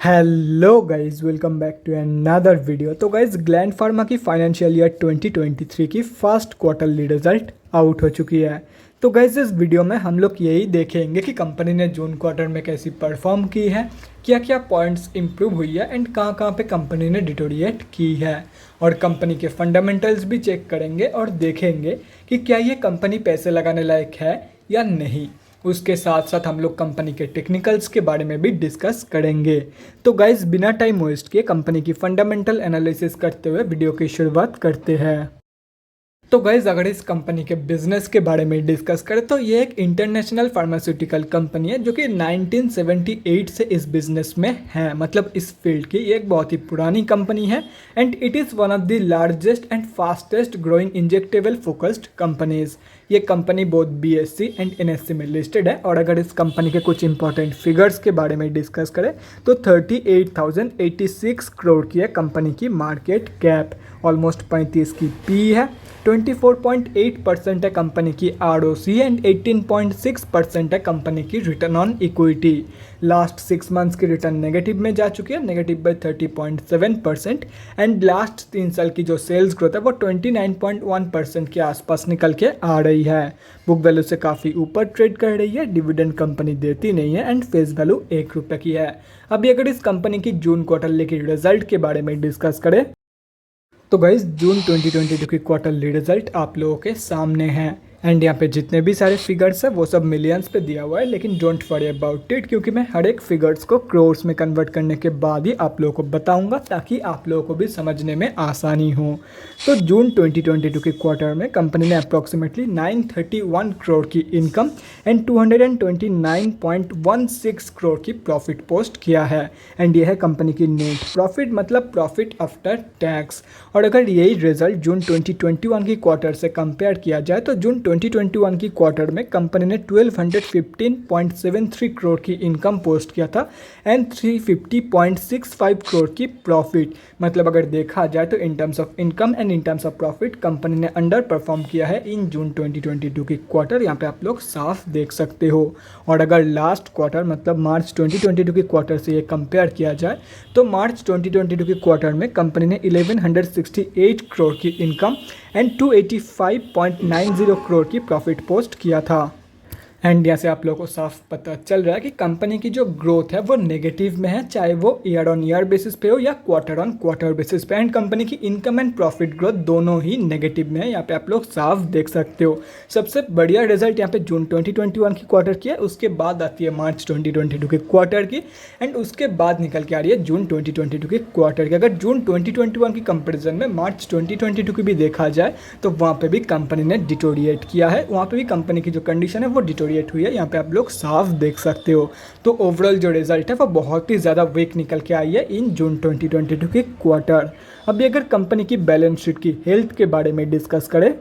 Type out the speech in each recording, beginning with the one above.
Hello guys, welcome back to another video. तो guys, Gland Pharma की financial year 2023 की first quarterly result out हो चुकी है। तो गाइस, इस वीडियो में हम लोग यही देखेंगे कि कंपनी ने जून क्वार्टर में कैसी परफॉर्म की है, क्या क्या पॉइंट्स इंप्रूव हुई है एंड कहाँ कहाँ पे कंपनी ने डिटोरिएट की है, और कंपनी के फंडामेंटल्स भी चेक करेंगे और देखेंगे कि क्या ये कंपनी पैसे लगाने लायक है या नहीं। उसके साथ साथ हम लोग कंपनी के टेक्निकल्स के बारे में भी डिस्कस करेंगे। तो गाइज, बिना टाइम वेस्ट किए कंपनी की फंडामेंटल एनालिसिस करते हुए वीडियो की शुरुआत करते हैं। तो गाइज, अगर इस कंपनी के बिजनेस के बारे में डिस्कस करें तो ये एक इंटरनेशनल फार्मास्यूटिकल कंपनी है जो कि 1978 से इस बिजनेस में है, मतलब इस फील्ड की ये एक बहुत ही पुरानी कंपनी है and it is one of the largest and fastest growing injectable focused companies. ये company both BSE and NSE में लिस्टेड है। और अगर इस कंपनी के कुछ इंपॉर्टेंट फिगर्स के बारे में डिस्कस करें तो 38,086 करोड़ की है कंपनी की मार्केट कैप, ऑलमोस्ट 35 की पी है, 24.8% है कंपनी की ROC एंड 18.6% है कंपनी की return on equity. Last 6 months की रिटर्न नेगेटिव में जा चुकी है, नेगेटिव बाय 30.7%। एंड लास्ट 3 साल की जो सेल्स ग्रोथ है वो 29.1% के आसपास निकल के आ रही है। बुक वैल्यू से काफ़ी ऊपर ट्रेड कर रही है, डिविडेंड कंपनी देती नहीं है एंड फेस वैल्यू 1 रुपये की है। अभी अगर इस कंपनी की जून क्वार्टरली की रिजल्ट के बारे में डिस्कस करें तो गाइज, जून 2022 की क्वार्टरली रिजल्ट आप लोगों के सामने है एंड यहाँ पे जितने भी सारे फिगर्स है वो सब मिलियंस पे दिया हुआ है, लेकिन डोंट वरी अबाउट इट क्योंकि मैं हर एक फिगर्स को क्रोर्स में कन्वर्ट करने के बाद ही आप लोगों को बताऊंगा ताकि आप लोगों को भी समझने में आसानी हो। तो जून 2022 के क्वार्टर में कंपनी ने अप्रॉक्सीमेटली 931 करोड़ की इनकम एंड 229.16 करोड़ की प्रॉफिट पोस्ट किया है एंड ये है कंपनी की नेट प्रॉफिट, मतलब प्रॉफिट आफ्टर टैक्स। और अगर यही रिजल्ट जून 2021 की क्वार्टर से कंपेयर किया जाए तो जून 2021 की क्वार्टर में कंपनी ने 1215.73 करोड़ की इनकम पोस्ट किया था एंड 350.65 करोड़ की प्रॉफिट। मतलब अगर देखा जाए तो in terms of income and in terms of profit company ने अंडर परफॉर्म किया है इन जून 2022 की क्वार्टर, यहाँ पे आप लोग साफ देख सकते हो। और अगर लास्ट क्वार्टर मतलब मार्च 2022 की क्वार्टर से ये कंपेयर किया जाए तो मार्च 2022 की क्वार्टर में कंपनी ने 1168 करोड़ की इनकम एंड 285.90 करोड़ की प्रॉफिट पोस्ट किया था। एंड यहाँ से आप लोगों को साफ पता चल रहा है कि कंपनी की जो ग्रोथ है वो नेगेटिव में है, चाहे वो ईयर ऑन ईयर बेसिस पे हो या क्वार्टर ऑन क्वार्टर बेसिस पे। एंड कंपनी की इनकम एंड प्रॉफिट ग्रोथ दोनों ही नेगेटिव में है, यहाँ पे आप लोग साफ देख सकते हो। सबसे बढ़िया रिजल्ट यहाँ पे जून 2021 की क्वार्टर की है, उसके बाद आती है मार्च 2022 की क्वार्टर की एंड उसके बाद निकल के आ रही है जून 2022 की क्वार्टर की। अगर जून 2021 की कंपेरिजन में मार्च 2022 की भी देखा जाए तो वहाँ पर भी कंपनी ने डिटोरिएट किया है, वहाँ पर भी कंपनी की जो कंडीशन है वो डिटोरिएट हुई है, यहाँ पे आप लोग साफ देख सकते हो। तो ओवरऑल जो रिजल्ट है वो बहुत ही ज़्यादा वीक निकल के आई है इन जून 2022 की क्वार्टर। अभी अगर कंपनी की बैलेंस शीट की हेल्थ के बारे में डिस्कस करें,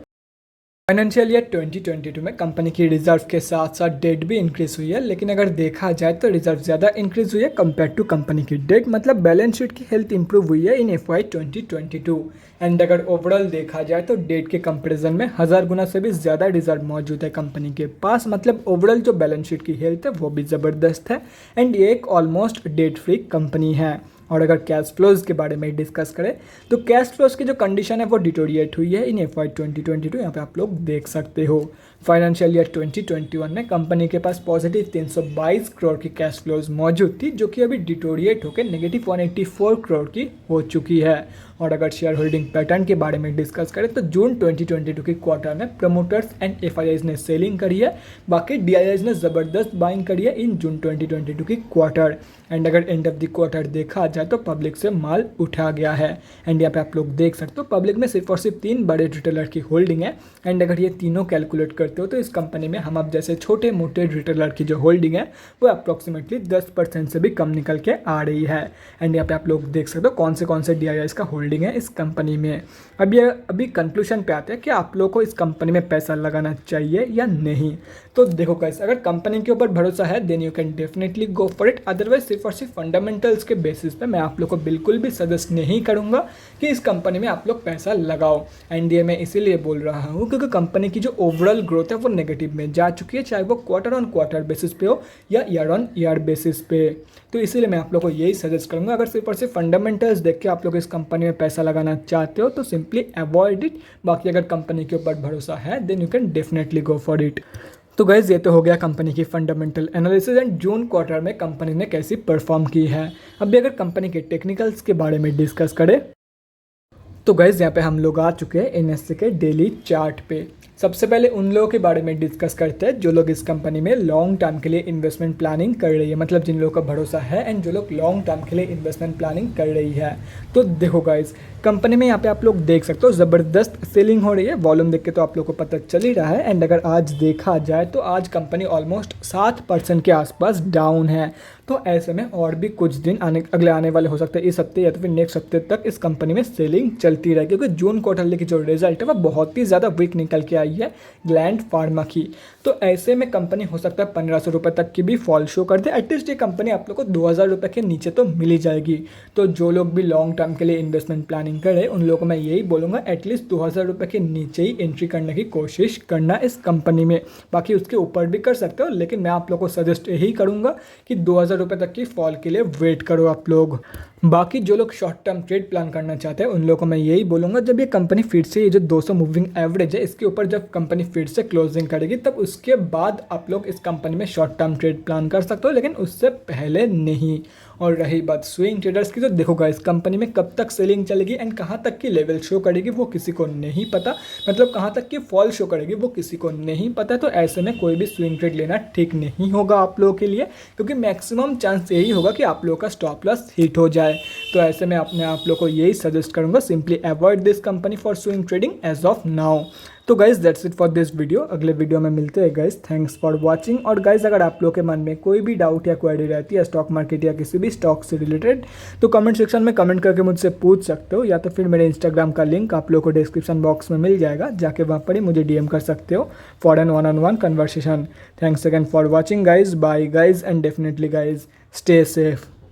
फाइनेंशियल ईयर 2022 में कंपनी की रिजर्व के साथ साथ डेट भी इंक्रीज हुई है, लेकिन अगर देखा जाए तो रिजर्व ज़्यादा इंक्रीज हुई है कंपेयर टू कंपनी की डेट, मतलब बैलेंस शीट की हेल्थ इंप्रूव हुई है इन FY 2022। एंड अगर ओवरऑल देखा जाए तो डेट के कंपैरिजन में 1000 गुना से भी ज़्यादा रिजर्व मौजूद है कंपनी के पास, मतलब ओवरऑल जो बैलेंस शीट की हेल्थ है वो भी ज़बरदस्त है एंड ये एक ऑलमोस्ट डेट फ्री कंपनी है। और अगर कैश फ्लोज के बारे में डिस्कस करें तो कैश फ्लोज की जो कंडीशन है वो डिटोरिएट हुई है इन FY 2022, यहाँ पे आप लोग देख सकते हो। फाइनेंशियल ईयर 2021 में कंपनी के पास पॉजिटिव 322 करोड़ की कैश फ्लोज मौजूद थी, जो कि अभी डिटोरिएट होकर नेगेटिव 184 करोड़ की हो चुकी है। और अगर शेयर होल्डिंग पैटर्न के बारे में डिस्कस करें तो जून 2022 की क्वार्टर में प्रमोटर्स एंड FIIs ने सेलिंग करी है, बाकी DIIs ने ज़बरदस्त बाइंग करी है इन जून 2022 की क्वार्टर। एंड अगर एंड ऑफ द क्वार्टर देखा जाए तो पब्लिक से माल उठा गया है एंड यहाँ पे आप लोग देख सकते हो पब्लिक में सिर्फ और सिर्फ 3 बड़े रिटेलर की होल्डिंग है। एंड अगर ये तीनों कैलकुलेट करते हो तो इस कंपनी में हम अब जैसे छोटे मोटे रिटेलर की जो होल्डिंग है वो अप्रॉक्सीमेटली 10% से भी कम निकल के आ रही है। एंड यहाँ पे आप लोग देख सकते हो कौन से DIIs का होल्डिंग है इस कंपनी में। अभी कंक्लूजन पे आते हैं कि आप लोग को इस कंपनी में पैसा लगाना चाहिए या नहीं। तो देखो गाइस, अगर कंपनी के ऊपर भरोसा है then you can definitely go for it, otherwise सिर्फ और सिर्फ फंडामेंटल्स के बेसिस पे मैं आप लोग को बिल्कुल भी सजेस्ट नहीं करूंगा कि इस कंपनी में आप लोग पैसा लगाओ। एंड ये मैं इसीलिए बोल रहा हूँ क्योंकि कंपनी की जो ओवरऑल ग्रोथ ग्रोथ है वो नेगेटिव में जा चुकी है, चाहे वो क्वार्टर ऑन क्वार्टर बेसिस पे हो या ईयर ऑन ईयर बेसिस पे। तो इसीलिए मैं आप लोग को यही सजेस्ट करूंगा, अगर सिर्फ और सिर्फ फंडामेंटल्स देख के आप लोग इस कंपनी में पैसा लगाना चाहते हो तो सिंपली अवॉइड इट। बाकी अगर कंपनी के ऊपर भरोसा है then you can definitely go for it. तो गाइज ये तो हो गया कंपनी की fundamental analysis and June quarter में कंपनी ने कैसी परफॉर्म की है। अभी अगर कंपनी के टेक्निकल्स के बारे में डिस्कस करें तो गाइज यहाँ पे हम लोग आ चुके हैं एनएससी के डेली चार्ट पे। सबसे पहले उन लोगों के बारे में डिस्कस करते हैं जो लोग इस कंपनी में लॉन्ग टर्म के लिए इन्वेस्टमेंट प्लानिंग कर रही है, मतलब जिन लोगों का भरोसा है एंड जो लोग लॉन्ग टर्म के लिए इन्वेस्टमेंट प्लानिंग कर रही है। तो देखो गाइज कंपनी में यहाँ पे आप लोग देख सकते हो ज़बरदस्त सेलिंग हो रही है, वॉल्यूम देख के तो आप लोग को पता चल ही रहा है। एंड अगर आज देखा जाए तो आज कंपनी ऑलमोस्ट 7% के आसपास डाउन है। तो ऐसे में और भी कुछ दिन अगले आने वाले हो सकते हैं, इस हफ्ते या तो फिर नेक्स्ट हफ्ते तक इस कंपनी में सेलिंग चलती रहेगी, क्योंकि जून क्वार्टरली की जो रिजल्ट है वह बहुत ही ज़्यादा वीक निकल के आई है ग्लैंड फार्मा की। तो ऐसे में कंपनी हो सकता है 1500 रुपये तक की भी फॉल शो कर दे। एटलीस्ट ये कंपनी आप लोग को 2000 रुपये के नीचे तो मिल ही जाएगी। तो जो लोग भी लॉन्ग टर्म के लिए इन्वेस्टमेंट प्लानिंग करें उन लोगों को मैं यही बोलूँगा एटलीस्ट 2000 रुपये के नीचे ही एंट्री करने की कोशिश करना इस कंपनी में। बाकी उसके ऊपर भी कर सकते हो, लेकिन मैं आप लोग को सजेस्ट यही करूँगा कि 2000 रुपये तक की फॉल के लिए वेट करो आप लोग। बाकी जो लोग शॉर्ट टर्म ट्रेड प्लान करना चाहते हैं उन लोगों को मैं यही बोलूँगा, जब ये कंपनी फिर से ये जो 200 मूविंग एवरेज है इसके ऊपर जब कंपनी फिर से क्लोजिंग करेगी तब उसके बाद आप लोग इस कंपनी में शॉर्ट टर्म ट्रेड प्लान कर सकते हो, लेकिन उससे पहले नहीं। और रही बात स्विंग ट्रेडर्स की, तो देखो गाइस कंपनी में कब तक सेलिंग चलेगी एंड कहाँ तक की लेवल शो करेगी वो किसी को नहीं पता, मतलब कहाँ तक की फॉल शो करेगी वो किसी को नहीं पता। तो ऐसे में कोई भी स्विंग ट्रेड लेना ठीक नहीं होगा आप लोगों के लिए, क्योंकि मैक्सिमम चांस यही होगा कि आप लोगों का स्टॉप लॉस हिट हो जाए। तो ऐसे में अपने आप लोग को यही सजेस्ट करूंगा, simply avoid this company for swing trading as of now. तो guys that's it for this video. अगले वीडियो में मिलते हैं गाइज, थैंक्स फॉर वाचिंग। और गाइज अगर आप लोग के मन में कोई भी डाउट या क्वेरी रहती है स्टॉक मार्केट या किसी भी स्टॉक से रिलेटेड तो कमेंट सेक्शन में कमेंट करके मुझसे पूछ सकते हो, या तो फिर मेरे इंस्टाग्राम का लिंक आप लोग को डिस्क्रिप्शन बॉक्स में मिल जाएगा, जाके वहाँ पर ही मुझे डीएम कर सकते हो for an one on one conversation. Thanks again for watching guys, bye guys and definitely guys stay safe.